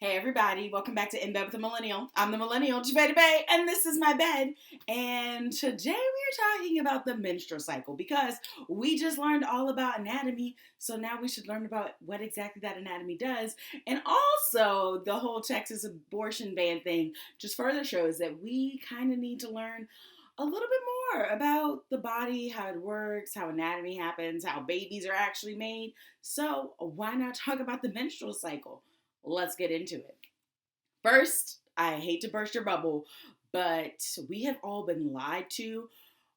Hey everybody, welcome back to In Bed with the Millennial. I'm the Millennial, Javeda Bay, and this is my bed. And today we are talking about the menstrual cycle because we just learned all about anatomy, so now we should learn about what exactly that anatomy does. And also, the whole Texas abortion ban thing just further shows that we kind of need to learn a little bit more about the body, how it works, how anatomy happens, how babies are actually made. So, why not talk about the menstrual cycle? Let's get into it. First, I hate to burst your bubble, but we have all been lied to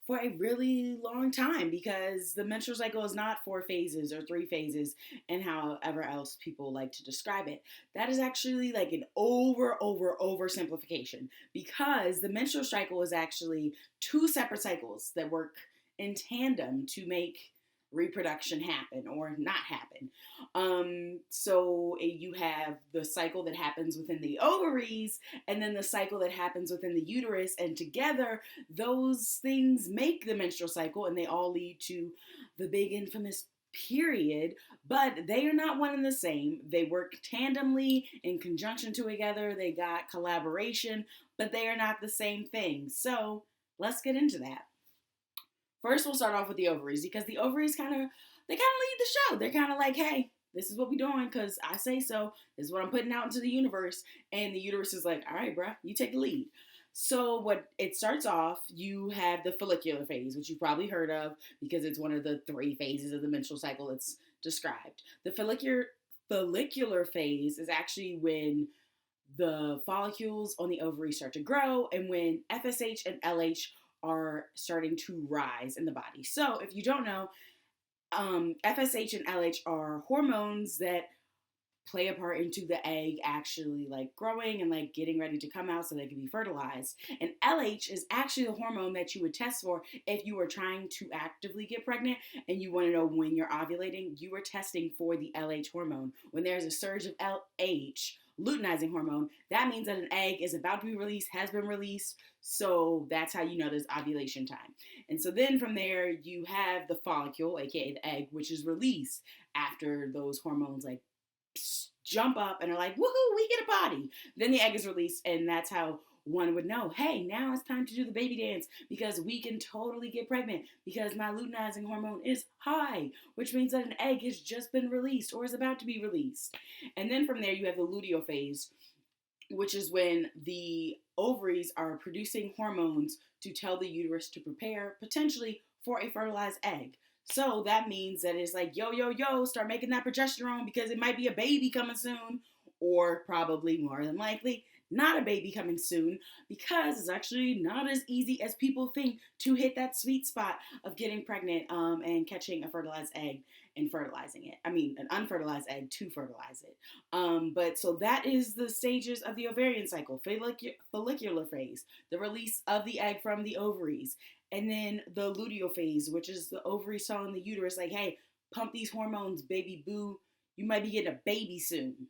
for a really long time because the menstrual cycle is not 4 phases or 3 phases and however else people like to describe it. That is actually like an oversimplification because the menstrual cycle is actually two separate cycles that work in tandem to make reproduction happen or not happen. So you have the cycle that happens within the ovaries and then the cycle that happens within the uterus, and together those things make the menstrual cycle, and they all lead to the big infamous period, but they are not one and the same. They work tandemly in conjunction together. They got collaboration, but they are not the same thing. So let's get into that. First, we'll start off with the ovaries because the ovaries kind of lead the show. They're kind of like, hey, this is what we're doing because I say so. This is what I'm putting out into the universe, and the uterus is like, all right, bruh, you take the lead. So what it starts off, you have the follicular phase, which you've probably heard of because it's one of the 3 phases of the menstrual cycle that's described. The follicular phase is actually when the follicles on the ovary start to grow and when FSH and LH are starting to rise in the body. So if you don't know, FSH and LH are hormones that play a part into the egg actually like growing and like getting ready to come out so they can be fertilized. And LH is actually the hormone that you would test for if you were trying to actively get pregnant and you want to know when you're ovulating. You are testing for the LH hormone. When there's a surge of LH, luteinizing hormone, that means that an egg is about to be released, has been released. So that's how you know there's ovulation time. And so then from there, you have the follicle, aka the egg, which is released after those hormones like jump up and are like, woohoo, we get a body. Then the egg is released, and that's how one would know, hey, now it's time to do the baby dance because we can totally get pregnant because my luteinizing hormone is high, which means that an egg has just been released or is about to be released. And then from there, you have the luteal phase, which is when the ovaries are producing hormones to tell the uterus to prepare potentially for a fertilized egg. So that means that it's like, yo, start making that progesterone because it might be a baby coming soon, or probably more than likely not a baby coming soon because it's actually not as easy as people think to hit that sweet spot of getting pregnant and catching a fertilized egg and fertilizing it. I mean, an unfertilized egg to fertilize it. But so that is the stages of the ovarian cycle. Follicular phase, the release of the egg from the ovaries. And then the luteal phase, which is the ovaries telling the uterus, like, hey, pump these hormones, baby boo. You might be getting a baby soon.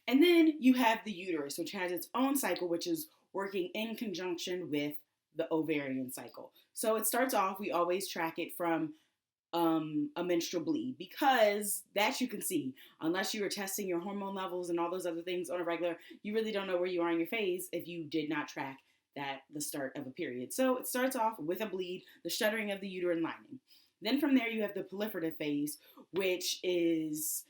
And then you have the uterus, which has its own cycle, which is working in conjunction with the ovarian cycle. So it starts off, we always track it from a menstrual bleed because that you can see. Unless you were testing your hormone levels and all those other things on a regular, you really don't know where you are in your phase if you did not track that the start of a period. So it starts off with a bleed, the shuttering of the uterine lining. Then from there you have the proliferative phase, which is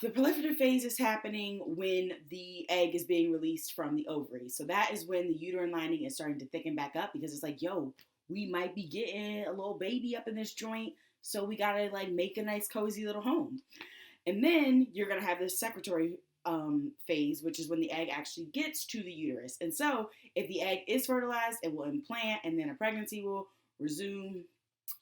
the proliferative phase is happening when the egg is being released from the ovaries. So that is when the uterine lining is starting to thicken back up because it's like, yo, we might be getting a little baby up in this joint. So we gotta like make a nice cozy little home. And then you're gonna have this secretory phase, which is when the egg actually gets to the uterus. And so if the egg is fertilized, it will implant and then a pregnancy will resume.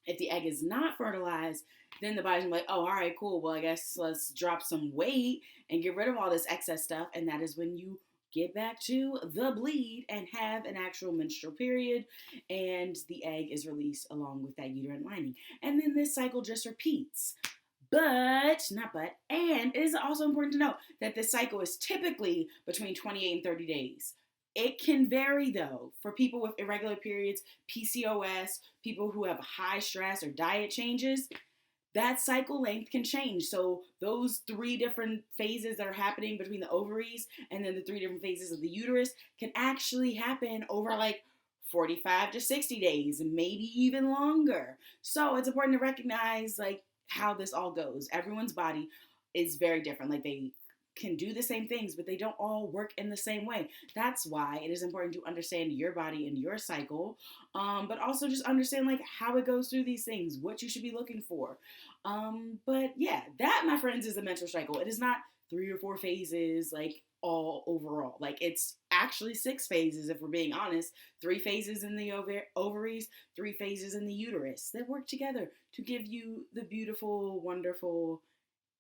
If the egg is not fertilized, then the body's like, oh, all right, cool. Well, I guess let's drop some weight and get rid of all this excess stuff. And that is when you get back to the bleed and have an actual menstrual period. And the egg is released along with that uterine lining. And then this cycle just repeats. And it is also important to note that this cycle is typically between 28 and 30 days. It can vary though for people with irregular periods, PCOS, people who have high stress or diet changes. that cycle length can change. So those three different phases that are happening between the ovaries and then the three different phases of the uterus can actually happen over like 45 to 60 days, maybe even longer. So it's important to recognize like how this all goes. Everyone's body is very different. Like they can do the same things, but they don't all work in the same way. That's why it is important to understand your body and your cycle, but also just understand like how it goes through these things, what you should be looking for. But yeah, that, my friends, is the menstrual cycle. It is not 3 or 4 phases like all overall. Like it's actually 6 phases if we're being honest. 3 phases in the ovaries, 3 phases in the uterus that work together to give you the beautiful, wonderful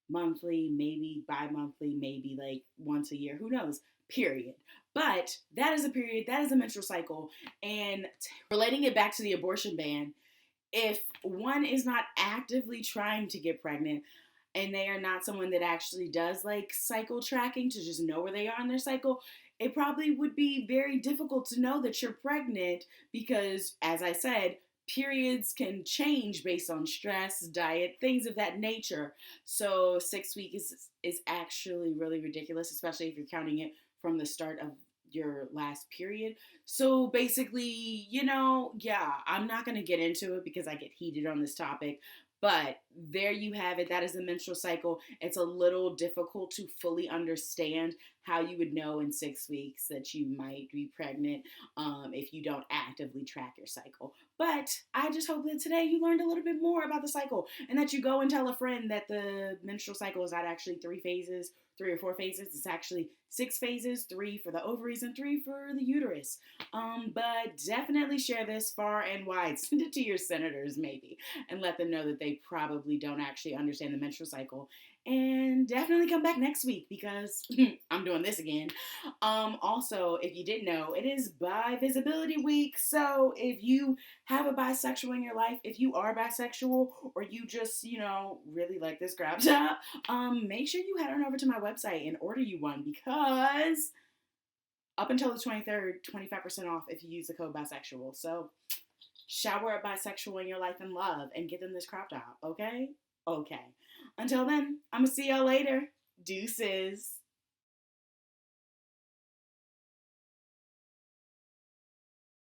monthly, maybe bi-monthly, maybe like once a year, who knows, period. But that is a period, that is a menstrual cycle. And relating it back to the abortion ban, if one is not actively trying to get pregnant and they are not someone that actually does like cycle tracking to just know where they are in their cycle, it probably would be very difficult to know that you're pregnant because, as I said, periods can change based on stress, diet, things of that nature. So 6 weeks is actually really ridiculous, especially if you're counting it from the start of your last period. So basically, yeah, I'm not going to get into it because I get heated on this topic. But there you have it. That is the menstrual cycle. It's a little difficult to fully understand how you would know in 6 weeks that you might be pregnant if you don't actively track your cycle. But I just hope that today you learned a little bit more about the cycle and that you go and tell a friend that the menstrual cycle is not actually 3 phases, 3 or 4 phases. It's actually 6 phases, 3 for the ovaries and 3 for the uterus. But definitely share this far and wide. Send it to your senators, maybe, and let them know that they probably don't actually understand the menstrual cycle. And definitely come back next week because I'm doing this again. Also, if you didn't know, it is Bi Visibility Week. So if you have a bisexual in your life, if you are bisexual, or you just, really like this crop top, make sure you head on over to my website and order you one because up until the 23rd, 25% off if you use the code bisexual. So shower a bisexual in your life and love and get them this crop top, okay? Okay. Until then, I'm going to see y'all later. Deuces.